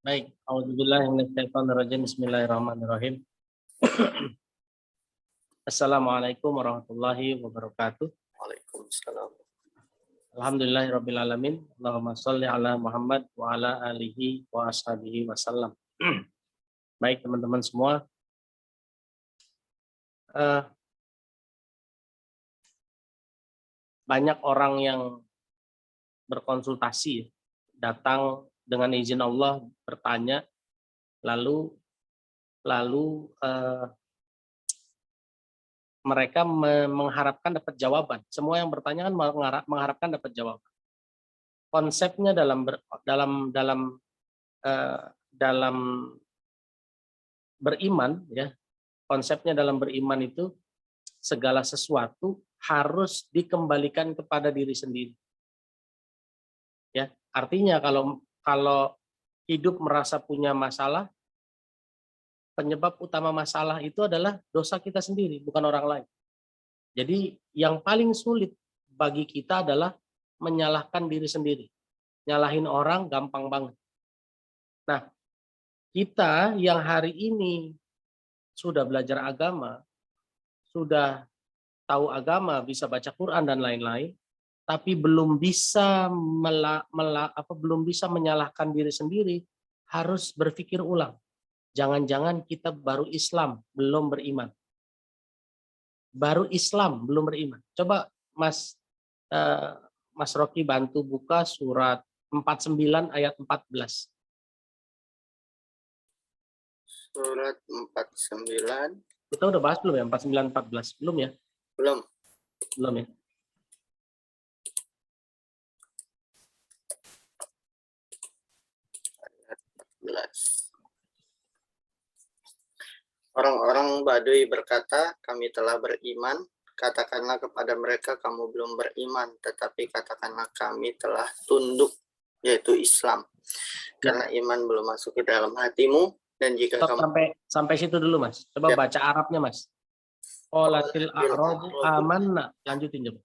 Baik, auzubillahi minasyaitonirrajim. Bismillahirrahmanirrahim. Assalamualaikum warahmatullahi wabarakatuh. Waalaikumsalam. Alhamdulillahirabbil alamin. Allahumma shalli ala Muhammad wa ala alihi wa ashabihi wasallam. Baik teman-teman semua, banyak orang yang berkonsultasi, datang dengan izin Allah bertanya, lalu mereka mengharapkan dapat jawaban. Semua yang bertanya kan mengharapkan dapat jawaban. Konsepnya dalam beriman, ya, konsepnya dalam beriman itu segala sesuatu harus dikembalikan kepada diri sendiri. Ya, artinya kalau hidup merasa punya masalah, penyebab utama masalah itu adalah dosa kita sendiri, bukan orang lain. Jadi yang paling sulit bagi kita adalah menyalahkan diri sendiri. Nyalahin orang gampang banget. Nah, kita yang hari ini sudah belajar agama, sudah tahu agama, bisa baca Quran dan lain-lain, tapi belum bisa menyalahkan diri sendiri, harus berpikir ulang. Jangan-jangan kita baru Islam, belum beriman. Baru Islam, belum beriman. Coba Mas Rocky bantu buka surat 49 ayat 14. Surat 49. Kita udah bahas belum ya 49 14? Belum ya? Belum. Belum ya? Ayat 14. Orang-orang Baduy berkata, kami telah beriman. Katakanlah kepada mereka, kamu belum beriman, tetapi katakanlah kami telah tunduk, yaitu Islam. Karena iman belum masuk ke dalam hatimu, dan jika sampai situ dulu, Mas. Coba baca Arabnya, Mas. Qalatil a'rabu amanna. Lanjutin coba.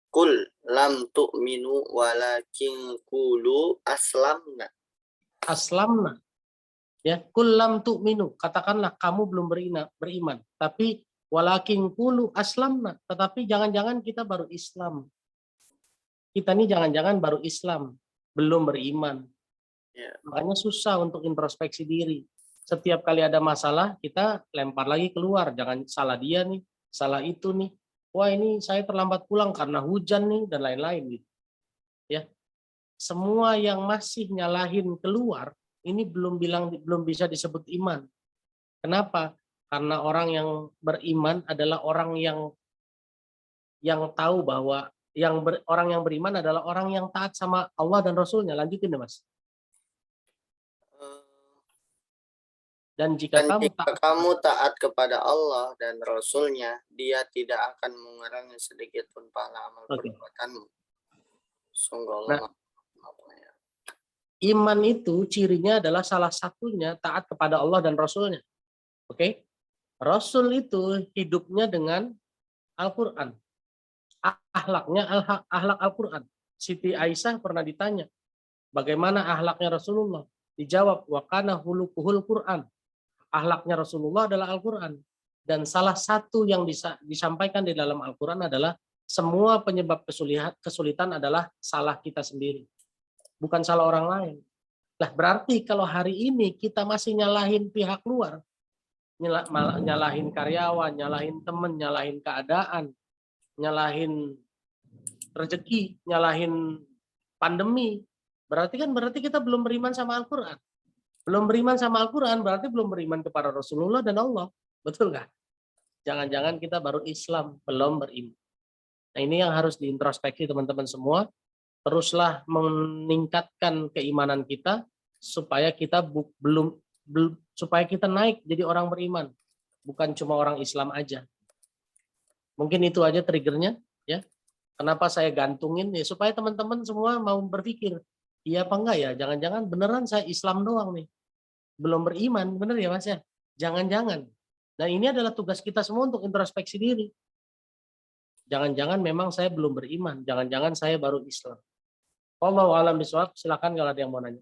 Qul lam tu'minu walakin qulu aslamna. Aslamna. Ya, kullam tu'minu, katakanlah kamu belum beriman, tapi walakin qulu aslamna, tetapi jangan-jangan kita baru Islam. Kita ini jangan-jangan baru Islam, belum beriman. Ya, makanya susah untuk introspeksi diri. Setiap kali ada masalah, kita lempar lagi keluar, jangan salah dia nih, salah itu nih. Wah, ini saya terlambat pulang karena hujan nih dan lain-lain gitu. Ya. Semua yang masih nyalahin keluar ini belum bisa disebut iman. Kenapa? Karena orang yang beriman adalah orang yang tahu bahwa orang yang beriman adalah orang yang taat sama Allah dan Rasulnya. Lanjutin deh, Mas. Dan jika kamu taat kepada Allah dan Rasulnya, Dia tidak akan mengurangi sedikit pun pahala amal perbuatanmu. Sungguh Allah. Iman itu cirinya adalah salah satunya taat kepada Allah dan Rasulnya. Oke? Rasul itu hidupnya dengan Al-Quran. Akhlaknya akhlak Al-Quran. Siti Aisyah pernah ditanya, bagaimana akhlaknya Rasulullah? Dijawab, wa kana khuluquhul Quran. Akhlaknya Rasulullah adalah Al-Quran. Dan salah satu yang disampaikan di dalam Al-Quran adalah semua penyebab kesulitan adalah salah kita sendiri. Bukan salah orang lain. Lah berarti kalau hari ini kita masih nyalahin pihak luar, nyalahin karyawan, nyalahin temen, nyalahin keadaan, nyalahin rezeki, nyalahin pandemi, berarti kita belum beriman sama Al-Quran. Belum beriman sama Al-Quran berarti belum beriman kepada Rasulullah dan Allah. Betul nggak? Jangan-jangan kita baru Islam, belum beriman. Nah, ini yang harus diintrospeksi teman-teman semua. Teruslah meningkatkan keimanan kita supaya kita supaya kita naik jadi orang beriman, bukan cuma orang Islam aja. Mungkin itu aja triggernya, ya. Kenapa saya gantungin ya supaya teman-teman semua mau berpikir, iya apa enggak ya? Jangan-jangan beneran saya Islam doang nih, belum beriman, bener ya Mas ya? Jangan-jangan. Nah ini adalah tugas kita semua untuk introspeksi diri. Jangan-jangan memang saya belum beriman, jangan-jangan saya baru Islam. Wallahu a'lam bishawab. Silakan kalau ada yang mau nanya.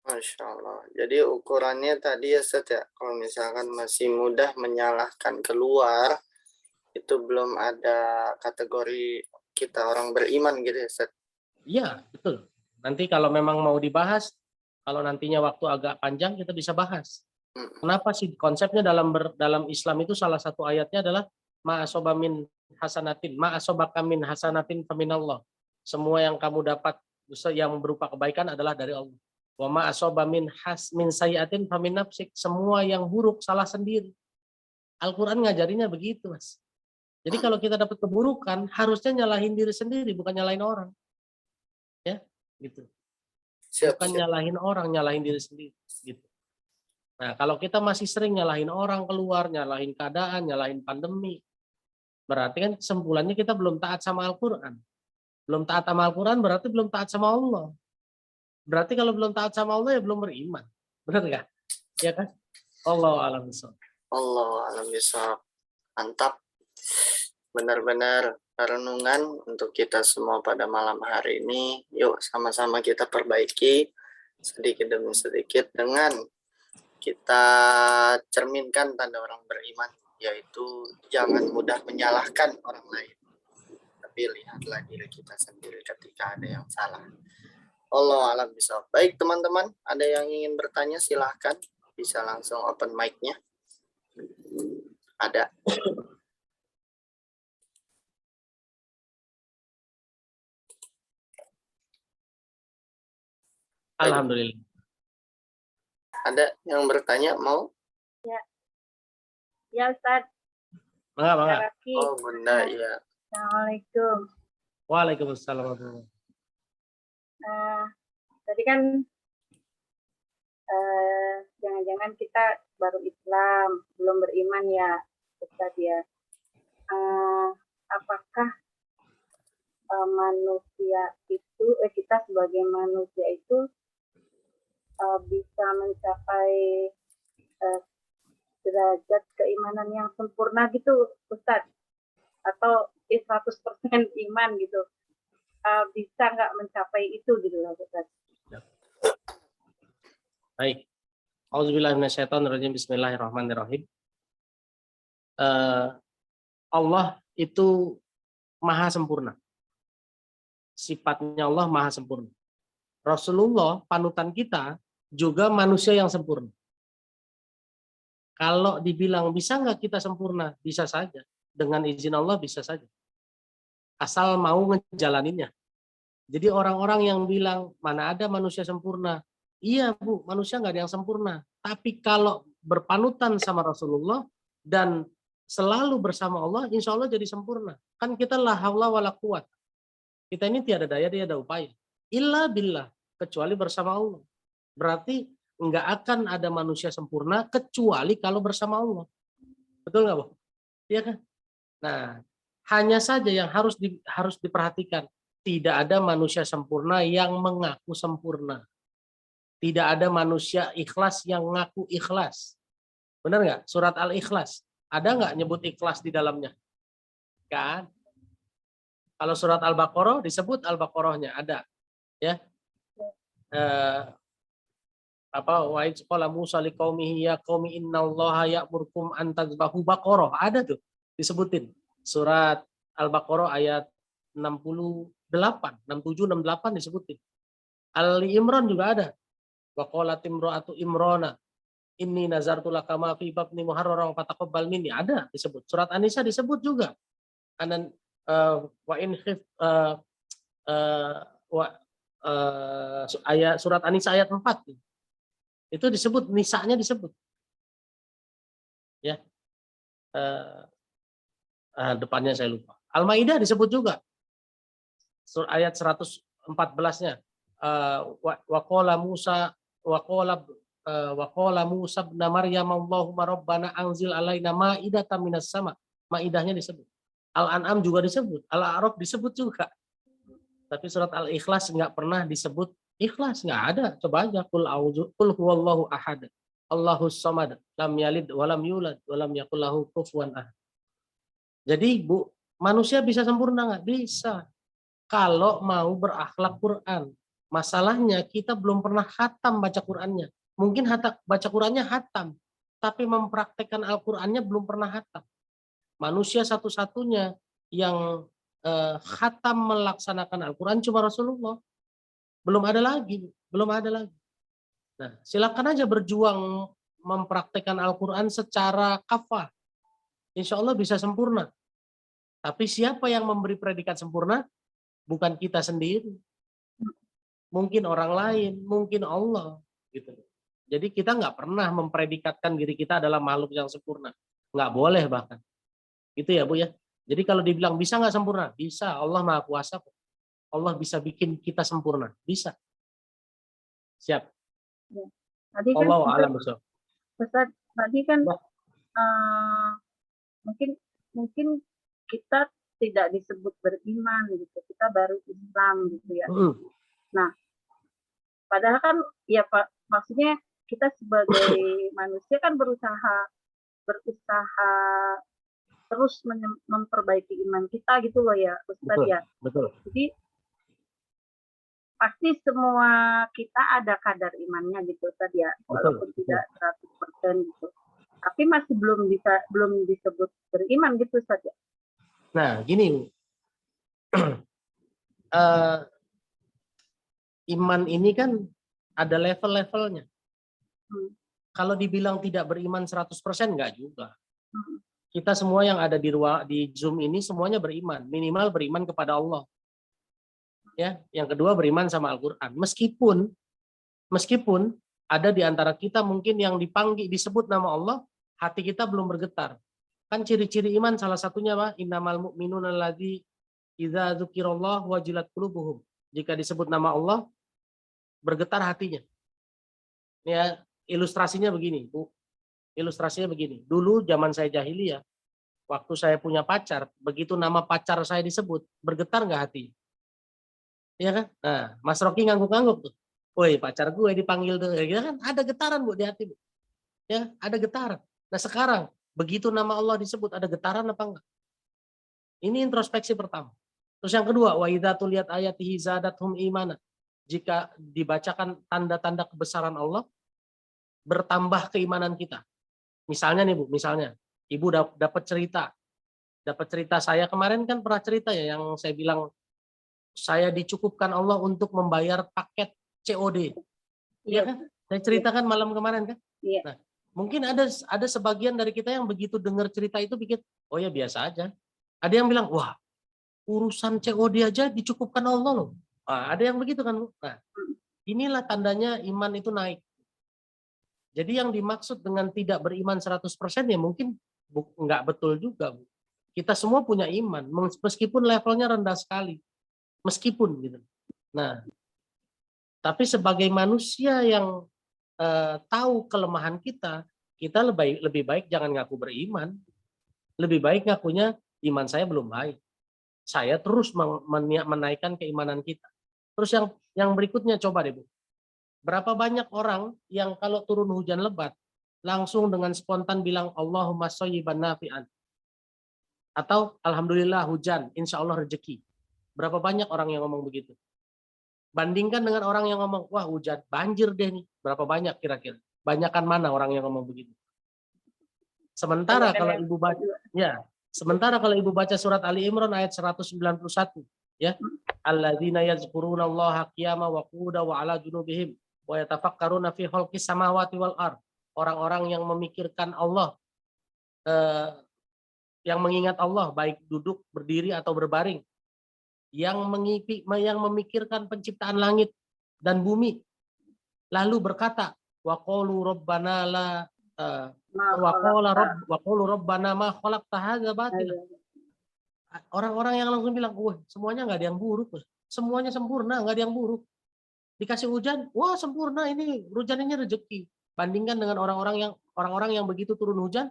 Masya Allah. Jadi ukurannya tadi ya Ustaz ya, kalau misalkan masih mudah menyalahkan keluar, itu belum ada kategori kita orang beriman gitu ya Ustaz. Iya, betul. Nanti kalau memang mau dibahas, kalau nantinya waktu agak panjang kita bisa bahas. Hmm. Kenapa sih konsepnya dalam Islam itu salah satu ayatnya adalah ma'asoba min hasanatin, ma'asobaka min hasanatin faminallah. Semua yang kamu dapat yang berupa kebaikan adalah dari Allah. Wa ma'asoba min sayiatin famin nafsik. Semua yang buruk salah sendiri. Al-Qur'an ngajarinya begitu, Mas. Jadi kalau kita dapat keburukan, harusnya nyalahin diri sendiri, bukan nyalahin orang. Ya, gitu. Siap, Bukan siap. nyalahin orang, nyalahin diri sendiri, gitu. Nah, kalau kita masih sering nyalahin orang keluar, nyalahin keadaan, nyalahin pandemi, berarti kan kesimpulannya kita belum taat sama Al-Quran. Belum taat sama Al-Quran berarti belum taat sama Allah. Berarti kalau belum taat sama Allah ya belum beriman. Benar nggak? Ya kan? Allah a'lam bishawab. Allah alam bisawab. Mantap. Benar-benar renungan untuk kita semua pada malam hari ini. Yuk sama-sama kita perbaiki sedikit demi sedikit dengan kita cerminkan tanda orang beriman, yaitu jangan mudah menyalahkan orang lain, tapi lihatlah diri kita sendiri ketika ada yang salah. Allah alam bisa. Baik teman-teman, ada yang ingin bertanya silahkan, bisa langsung open mic-nya. Ada. Alhamdulillah. Ada yang bertanya mau? Ya, ya Ustaz. Mangga. Oh Bunda, ya. Assalamualaikum. Waalaikumsalam. Tadi kan jangan-jangan kita baru Islam, belum beriman ya Ustaz ya. Apakah manusia itu, kita sebagai manusia itu bisa mencapai derajat keimanan yang sempurna gitu Ustaz? Atau 100% iman gitu? Bisa nggak mencapai itu gitu loh Ustaz? Baik. Auzubillahiminasyaitonirrajim. Bismillahirrahmanirrahim. Allah itu maha sempurna. Sifatnya Allah maha sempurna. Rasulullah panutan kita juga manusia yang sempurna. Kalau dibilang bisa nggak kita sempurna, bisa saja. Dengan izin Allah bisa saja. Asal mau ngejalaninnya. Jadi orang-orang yang bilang mana ada manusia sempurna, iya Bu, manusia nggak ada yang sempurna. Tapi kalau berpanutan sama Rasulullah dan selalu bersama Allah, insya Allah jadi sempurna. Kan kita la haula wala quwwata. Kita ini tiada daya, tiada upaya. Illa billah, kecuali bersama Allah. Berarti nggak akan ada manusia sempurna kecuali kalau bersama Allah. Betul nggak Bu? Iya kan? Nah, hanya saja yang harus diperhatikan. Tidak ada manusia sempurna yang mengaku sempurna. Tidak ada manusia ikhlas yang ngaku ikhlas. Benar nggak? Surat Al-Ikhlas. Ada nggak nyebut ikhlas di dalamnya? Kan? Kalau surat Al-Baqarah disebut Al-Baqarahnya ada. Ya. Wa idz qala Musa liqaumihi ya qaumi innallaha ya'murukum an tadzbahu baqarah. Ada tuh disebutin. Surat Al-Baqarah ayat 68, 67, 68 disebutin. Ali Imran juga ada. Wa qalat imra'atu Imrana inni nazartu laka ma fi batni muharraran fataqabbal minni. Ada disebut. Surat An-Nisa disebut juga. Dan wa in khif ayat surat An-Nisa ayat 4 itu disebut, nisanya disebut. Ya. Depannya saya lupa. Al-Maidah disebut juga. Ayat 114-nya. Waqala Musa ibn Maryam Allahumma rabbana anzil alaina ma'idatan minas sama. Maidahnya disebut. Al-An'am juga disebut. Al-A'raf disebut juga. Tapi surat Al-Ikhlas nggak pernah disebut ikhlas, nggak ada. Coba aja qul huwallahu ahad. Allahus samad, lam yalid walam yulad walam yakul lahu kufuwan ahad. Jadi Bu, manusia bisa sempurna nggak? Bisa. Kalau mau berakhlak Quran, Masalahnya kita belum pernah khatam baca Qur'annya. Mungkin baca Qur'annya khatam, tapi mempraktekkan Al-Qur'annya belum pernah khatam. Manusia satu-satunya yang khatam melaksanakan Al-Qur'an cuma Rasulullah. Belum ada lagi, belum ada lagi. Nah, silakan aja berjuang mempraktekkan Al-Qur'an secara kafah. Insya Allah bisa sempurna. Tapi siapa yang memberi predikat sempurna? Bukan kita sendiri. Mungkin orang lain, mungkin Allah. Gitu. Jadi kita nggak pernah mempredikatkan diri kita adalah makhluk yang sempurna. Nggak boleh bahkan. Itu ya Bu ya. Jadi kalau dibilang bisa nggak sempurna? Bisa. Allah Maha Kuasa. Allah bisa bikin kita sempurna. Bisa. Siap. Ya. Tadi kan Allah a'lam bishawab. Ustaz, tadi kan Ya. mungkin kita tidak disebut beriman gitu, kita baru Islam gitu ya. Nah, padahal kan ya Pak, maksudnya kita sebagai manusia kan berusaha terus memperbaiki iman kita gitu loh ya Ustaz ya. Betul. Jadi pasti semua kita ada kadar imannya gitu Ustaz ya, walaupun tidak 100% gitu. Tapi masih belum disebut beriman gitu Ustaz ya. Nah, gini. Iman ini kan ada level-levelnya. Kalau dibilang tidak beriman 100% enggak juga. Kita semua yang ada di Zoom ini semuanya beriman, minimal beriman kepada Allah. Ya, yang kedua beriman sama Al-Qur'an. Meskipun ada di antara kita mungkin yang disebut nama Allah, hati kita belum bergetar. Kan ciri-ciri iman salah satunya apa? Innamal mu'minuna allazi idza dzukirallahu wajilat qulubuhum. Jika disebut nama Allah, bergetar hatinya. Ya, ilustrasinya begini, Bu. Ilustrasinya begini. Dulu zaman saya jahiliyah, waktu saya punya pacar, begitu nama pacar saya disebut, bergetar nggak hati? Iya kan? Nah, Mas Rocky ngangguk-ngangguk tuh. Woi, pacar gue dipanggil tuh. Ya kan ada getaran Bu di hati, Bu. Ya, ada getaran. Nah, sekarang begitu nama Allah disebut ada getaran apa enggak? Ini introspeksi pertama. Terus yang kedua, wa idza tuliyat ayatihi zadatuhum imana. Jika dibacakan tanda-tanda kebesaran Allah, bertambah keimanan kita. Misalnya nih Bu, Ibu dapat cerita saya kemarin kan pernah cerita ya yang saya bilang saya dicukupkan Allah untuk membayar paket COD. Iya kan? Saya ceritakan malam kemarin kan? Iya. Nah, mungkin ada sebagian dari kita yang begitu dengar cerita itu pikir, oh ya biasa aja. Ada yang bilang, wah urusan COD aja dicukupkan Allah loh. Nah, ada yang begitu kan Bu? Nah, inilah tandanya iman itu naik. Jadi yang dimaksud dengan tidak beriman 100% ya mungkin nggak betul juga, Bu. Kita semua punya iman, meskipun levelnya rendah sekali. Meskipun gitu. Nah, tapi sebagai manusia yang tahu kelemahan kita lebih baik jangan ngaku beriman. Lebih baik ngakunya iman saya belum baik. Saya terus menaikkan keimanan kita. Terus yang berikutnya coba deh Bu. Berapa banyak orang yang kalau turun hujan lebat langsung dengan spontan bilang Allahumma shayyiban nafi'an. Atau alhamdulillah hujan, insya Allah rezeki. Berapa banyak orang yang ngomong begitu? Bandingkan dengan orang yang ngomong, wah hujan, banjir deh nih. Berapa banyak kira-kira? Banyakan mana orang yang ngomong begitu? Sementara kalau Ibu baca surat Ali Imran ayat 191, ya. Alladzina yazkurunallaha qiyaman wa qu'udan wa 'ala junubihim wa yatafakkaruna fi khalqis samawati wal ard. Orang-orang yang memikirkan Allah, yang mengingat Allah baik duduk, berdiri atau berbaring, yang memikirkan penciptaan langit dan bumi, lalu berkata, wa qalu rabbana la wa qalu rabbana ma khalaqta hadza batila. Orang-orang yang langsung bilang, wah semuanya nggak ada yang buruk, semuanya sempurna, nggak ada yang buruk. Dikasih hujan, wah sempurna, ini hujan ini rezeki. Bandingkan dengan orang-orang yang begitu turun hujan,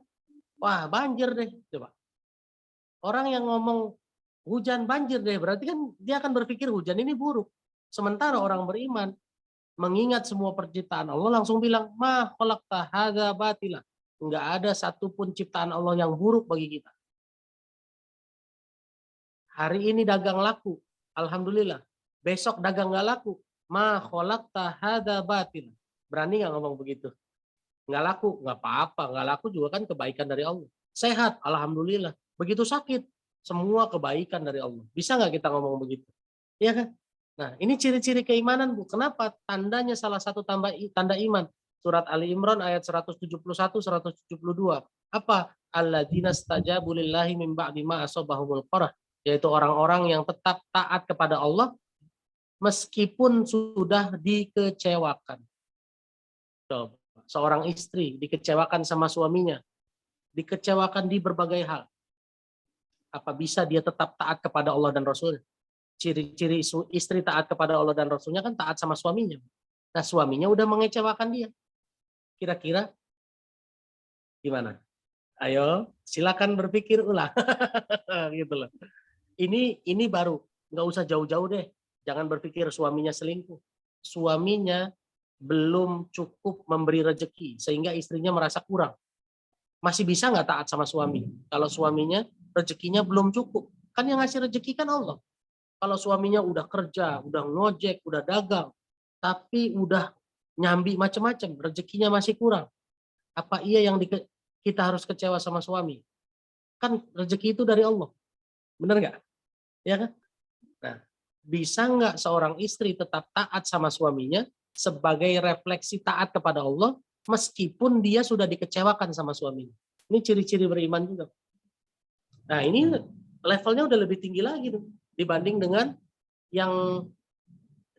wah banjir deh, coba. Orang yang ngomong hujan banjir deh, berarti kan dia akan berpikir hujan ini buruk. Sementara orang beriman mengingat semua penciptaan Allah langsung bilang, ma khalaqta hadza batila. Enggak ada satupun ciptaan Allah yang buruk bagi kita. Hari ini dagang laku, alhamdulillah. Besok dagang nggak laku, ma khalaqta hadza batil. Berani nggak ngomong begitu? Nggak laku, nggak apa-apa. Nggak laku juga kan kebaikan dari Allah. Sehat, alhamdulillah. Begitu sakit, semua kebaikan dari Allah. Bisa nggak kita ngomong begitu? Iya kan? Nah, ini ciri-ciri keimanan, Bu. Kenapa? Tandanya salah satu tanda iman. Surat Ali Imran ayat 171, 172. Apa? Alladzina stajabu lillahi min ba'di ma asabahumul qarah. Yaitu orang-orang yang tetap taat kepada Allah meskipun sudah dikecewakan. Coba. Seorang istri dikecewakan sama suaminya, dikecewakan di berbagai hal. Apa bisa dia tetap taat kepada Allah dan Rasul? Ciri-ciri istri taat kepada Allah dan Rasulnya kan taat sama suaminya. Nah, suaminya udah mengecewakan dia. Kira-kira gimana? Ayo, silakan berpikir ulang. Gitu loh. Ini baru, nggak usah jauh-jauh deh. Jangan berpikir suaminya selingkuh. Suaminya belum cukup memberi rezeki sehingga istrinya merasa kurang. Masih bisa nggak taat sama suami? Kalau suaminya rezekinya belum cukup, kan yang ngasih rezeki kan Allah. Kalau suaminya udah kerja, udah ngojek, udah dagang, tapi udah nyambi macam-macam, rezekinya masih kurang. Apa iya yang kita harus kecewa sama suami? Kan rezeki itu dari Allah. Benar nggak? Ya kan? Nah, bisa nggak seorang istri tetap taat sama suaminya sebagai refleksi taat kepada Allah meskipun dia sudah dikecewakan sama suaminya? Ini ciri-ciri beriman juga. Nah, ini levelnya udah lebih tinggi lagi tuh, dibanding dengan yang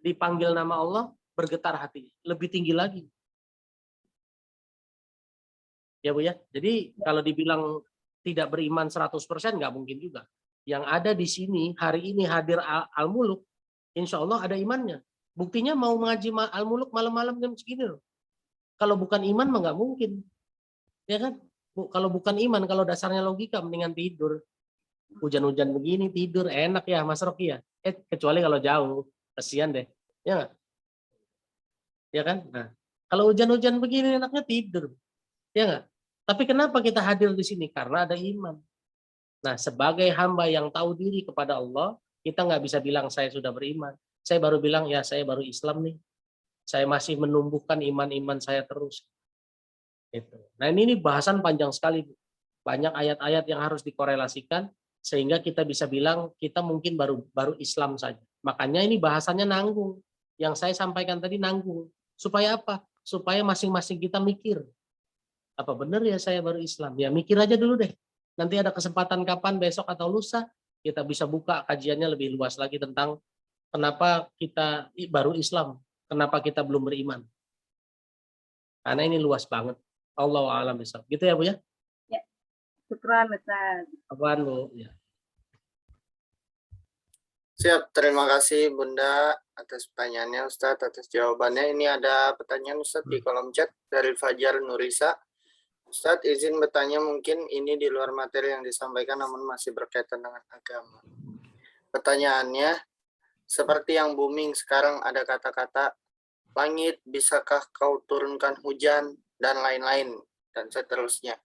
dipanggil nama Allah bergetar hati. Lebih tinggi lagi. Ya Bu ya. Jadi kalau dibilang tidak beriman 100% nggak mungkin juga. Yang ada di sini hari ini hadir Al-Muluk, insya Allah ada imannya. Buktinya mau mengaji Al-Muluk malam-malam jam segini loh. Kalau bukan iman mah nggak mungkin. Ya kan? Kalau bukan iman, kalau dasarnya logika mendingan tidur. Hujan-hujan begini tidur enak ya Mas Rocky ya. Kecuali kalau jauh, kasihan deh. Ya nggak? Ya kan? Nah, kalau hujan-hujan begini enaknya tidur. Ya nggak? Tapi kenapa kita hadir di sini? Karena ada iman. Nah, sebagai hamba yang tahu diri kepada Allah, kita nggak bisa bilang saya sudah beriman. Saya baru bilang ya saya baru Islam nih. Saya masih menumbuhkan iman-iman saya terus. Gitu. Nah ini bahasan panjang sekali. Banyak ayat-ayat yang harus dikorelasikan sehingga kita bisa bilang kita mungkin baru Islam saja. Makanya ini bahasannya nanggung. Yang saya sampaikan tadi nanggung. Supaya apa? Supaya masing-masing kita mikir. Apa benar ya saya baru Islam? Ya mikir aja dulu deh. Nanti ada kesempatan kapan besok atau lusa kita bisa buka kajiannya lebih luas lagi tentang kenapa kita baru Islam, kenapa kita belum beriman. Karena ini luas banget. Allahu a'lam bishawab. Gitu ya Bu ya? Ya. Syukran Ustaz. Apaan Bu? Ya. Siap, terima kasih Bunda atas pertanyaannya Ustadz, atas jawabannya. Ini ada pertanyaan Ustadz di kolom chat dari Fajar Nurisa. Ustadz izin bertanya, mungkin ini di luar materi yang disampaikan namun masih berkaitan dengan agama. Pertanyaannya, seperti yang booming sekarang ada kata-kata langit, bisakah kau turunkan hujan, dan lain-lain, dan seterusnya.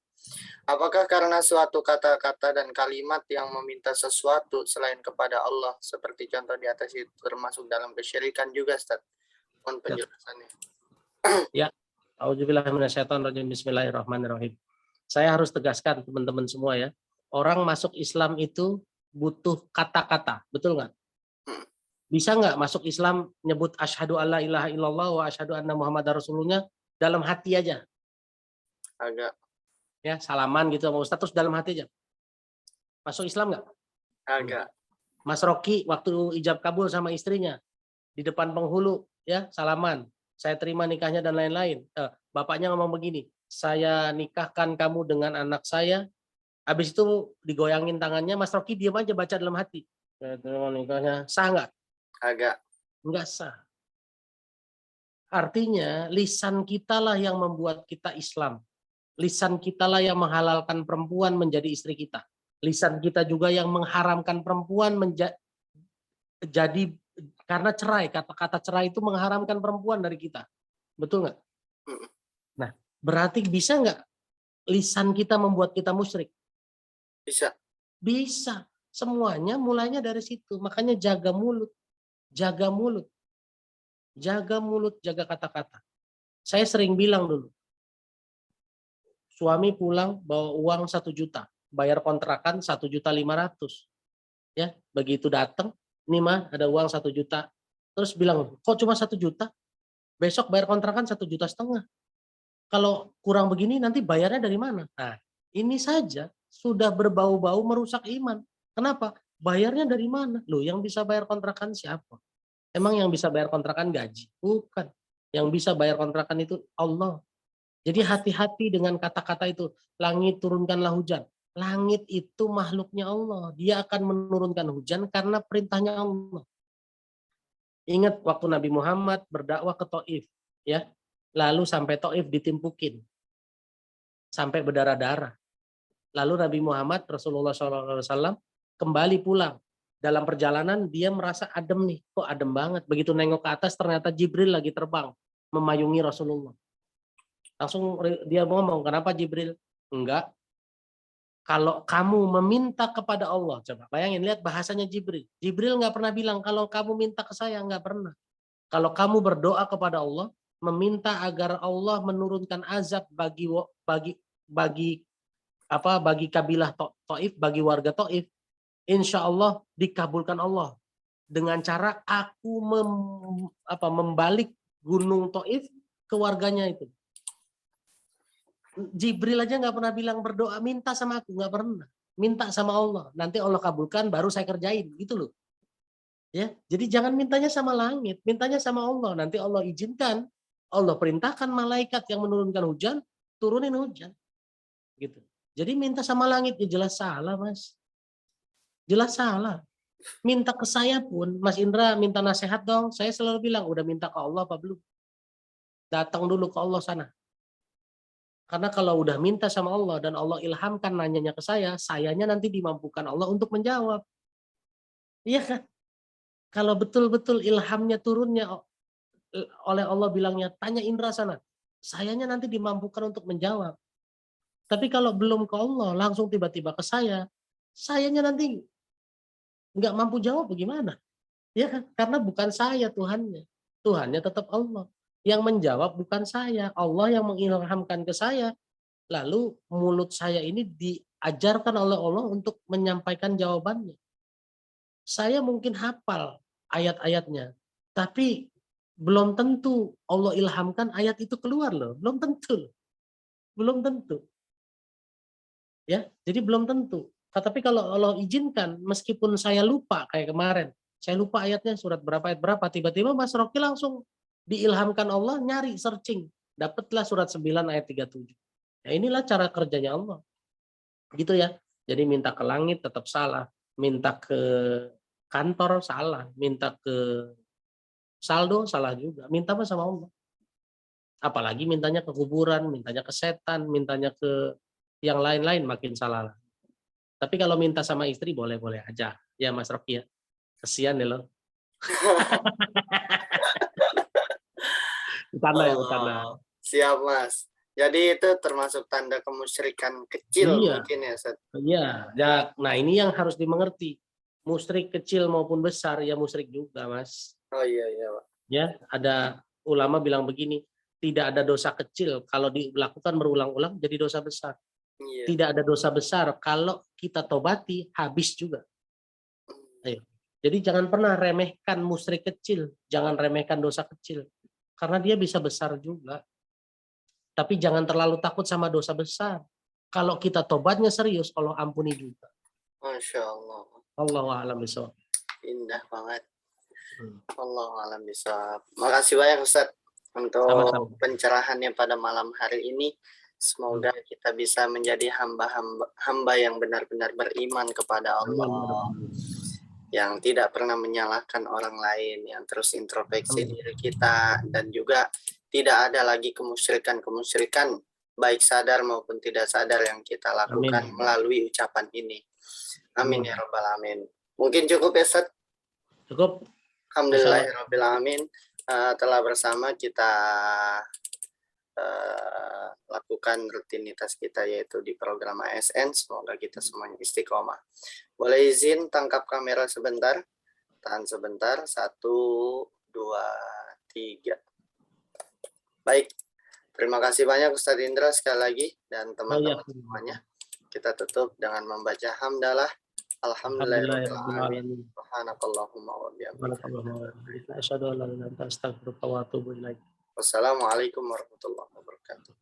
Apakah karena suatu kata-kata dan kalimat yang meminta sesuatu selain kepada Allah, seperti contoh di atas itu termasuk dalam kesyirikan juga, Ustaz? Mohon penjelasannya. Ya. Auzubillahiminasyaitonirrajim. Bismillahirrahmanirrahim. Saya harus tegaskan teman-teman semua ya. Orang masuk Islam itu butuh kata-kata, betul nggak? Bisa nggak masuk Islam nyebut asyhadu alla ilaha illallah wa asyhadu anna muhammadar rasulullah dalam hati aja? Agak. Ya, salaman gitu sama Ustaz terus dalam hati aja. Masuk Islam nggak? Agak. Mas Rocky waktu ijab kabul sama istrinya di depan penghulu ya, salaman. Saya terima nikahnya dan lain-lain. Bapaknya ngomong begini, saya nikahkan kamu dengan anak saya. Habis itu digoyangin tangannya, Mas Rocky diam aja baca dalam hati. Terima nikahnya, sah nggak? Agak. Nggak sah. Artinya lisan kita lah yang membuat kita Islam. Lisan kita lah yang menghalalkan perempuan menjadi istri kita. Lisan kita juga yang mengharamkan perempuan jadi karena cerai, kata-kata cerai itu mengharamkan perempuan dari kita. Betul nggak? Nah, berarti bisa nggak lisan kita membuat kita musyrik? Bisa. Bisa. Semuanya mulainya dari situ. Makanya jaga mulut. Jaga mulut. Jaga mulut, jaga kata-kata. Saya sering bilang dulu, suami pulang bawa uang 1 juta, bayar kontrakan 1.500.000. Ya, begitu datang, ini mah ada uang 1 juta. Terus bilang, kok cuma 1 juta? Besok bayar kontrakan 1,5 juta. Kalau kurang begini nanti bayarnya dari mana? Nah, ini saja sudah berbau-bau merusak iman. Kenapa? Bayarnya dari mana? Loh, yang bisa bayar kontrakan siapa? Emang yang bisa bayar kontrakan gaji? Bukan. Yang bisa bayar kontrakan itu Allah. Jadi hati-hati dengan kata-kata itu. Langit turunkanlah hujan. Langit itu makhluknya Allah. Dia akan menurunkan hujan karena perintahnya Allah. Ingat waktu Nabi Muhammad berdakwah ke Taif, ya. Lalu sampai Taif ditimpukin. Sampai berdarah-darah. Lalu Nabi Muhammad Rasulullah SAW kembali pulang. Dalam perjalanan dia merasa adem nih, kok adem banget. Begitu nengok ke atas ternyata Jibril lagi terbang memayungi Rasulullah. Langsung dia ngomong, kenapa Jibril? Enggak. Kalau kamu meminta kepada Allah, coba bayangin, lihat bahasanya Jibril. Jibril nggak pernah bilang kalau kamu minta ke saya, nggak pernah. Kalau kamu berdoa kepada Allah, meminta agar Allah menurunkan azab bagi kabilah Taif, bagi warga Taif, insya Allah dikabulkan Allah dengan cara aku membalik gunung Taif ke warganya itu. Jibril aja nggak pernah bilang berdoa minta sama aku, nggak pernah. Minta sama Allah, nanti Allah kabulkan baru saya kerjain, gitu loh. Ya, jadi jangan mintanya sama langit, mintanya sama Allah. Nanti Allah izinkan, Allah perintahkan malaikat yang menurunkan hujan, turunin hujan. Gitu. Jadi minta sama langit ya jelas salah, Mas. Jelas salah. Minta ke saya pun, Mas Indra minta nasihat dong. Saya selalu bilang, udah minta ke Allah apa belum? Datang dulu ke Allah sana. Karena kalau udah minta sama Allah dan Allah ilhamkan nanyanya ke sayanya nanti dimampukan Allah untuk menjawab. Iya kan? Kalau betul-betul ilhamnya turunnya oleh Allah bilangnya, tanya Indra sana. Sayanya nanti dimampukan untuk menjawab. Tapi kalau belum ke Allah, langsung tiba-tiba ke sayanya nanti nggak mampu jawab bagaimana? Ya kan? Karena bukan saya Tuhannya. Tuhannya tetap Allah. Yang menjawab bukan saya. Allah yang mengilhamkan ke saya. Lalu mulut saya ini diajarkan oleh Allah untuk menyampaikan jawabannya. Saya mungkin hafal ayat-ayatnya, tapi belum tentu Allah ilhamkan ayat itu keluar loh. Belum tentu. Belum tentu. Ya, jadi belum tentu. Tapi kalau Allah izinkan, meskipun saya lupa kayak kemarin, saya lupa ayatnya surat berapa ayat berapa, tiba-tiba Mas Rocky langsung diilhamkan Allah nyari searching, dapatlah surat 9 ayat 37. Nah, inilah cara kerjanya Allah. Gitu ya. Jadi minta ke langit tetap salah, minta ke kantor salah, minta ke saldo salah juga, minta apa sama Allah. Apalagi mintanya ke kuburan, mintanya ke setan, mintanya ke yang lain-lain makin salah. Tapi kalau minta sama istri boleh-boleh aja. Ya Mas Rocky ya. Kesian deh lo. Bercanda ya, bercanda. Siap Mas. Jadi itu termasuk tanda kemusyrikan kecil Iya. mungkin ya Ustaz. Iya. Ya, nah ini yang harus dimengerti. Musyrik kecil maupun besar ya musyrik juga Mas. Oh iya Pak. Ya, ada ulama bilang begini, tidak ada dosa kecil kalau dilakukan berulang-ulang jadi dosa besar. Iya. Tidak ada dosa besar kalau kita tobati habis juga. Ayo. Jadi jangan pernah remehkan musyrik kecil, jangan remehkan dosa kecil. Karena dia bisa besar juga. Tapi jangan terlalu takut sama dosa besar. Kalau kita tobatnya serius, Allah ampuni juga. Masya Allah. Allahu a'lam bishawab. Indah banget. Allahu a'lam bishawab. Makasih banyak Ustaz untuk Sama-sama. pencerahannya pada malam hari ini. Semoga kita bisa menjadi hamba yang benar-benar beriman kepada Allah. Yang tidak pernah menyalahkan orang lain, yang terus introspeksi diri kita, dan juga tidak ada lagi kemusyrikan baik sadar maupun tidak sadar yang kita lakukan melalui ucapan ini. Amin ya rabbal alamin. Mungkin cukup ya Ustaz? Cukup. Alhamdulillahirabbil alamin. Telah bersama kita lakukan rutinitas kita yaitu di program ASN. Semoga kita semuanya istiqomah. Boleh izin tangkap kamera sebentar, tahan sebentar, 1, 2, 3. Baik, terima kasih banyak Ustadz Indra sekali lagi dan teman-teman semuanya. Kita tutup dengan membaca hamdalah. Alhamdulillahirabbil alamin. Subhanakallahumma wa bihamdika. Asyhadu an la ilaha illa anta astaghfiruka wa atubu ilaik. Wassalamualaikum warahmatullahi wabarakatuh.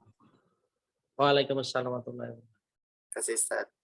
Waalaikumsalam warahmatullahi wabarakatuh. Terima kasih Ustaz.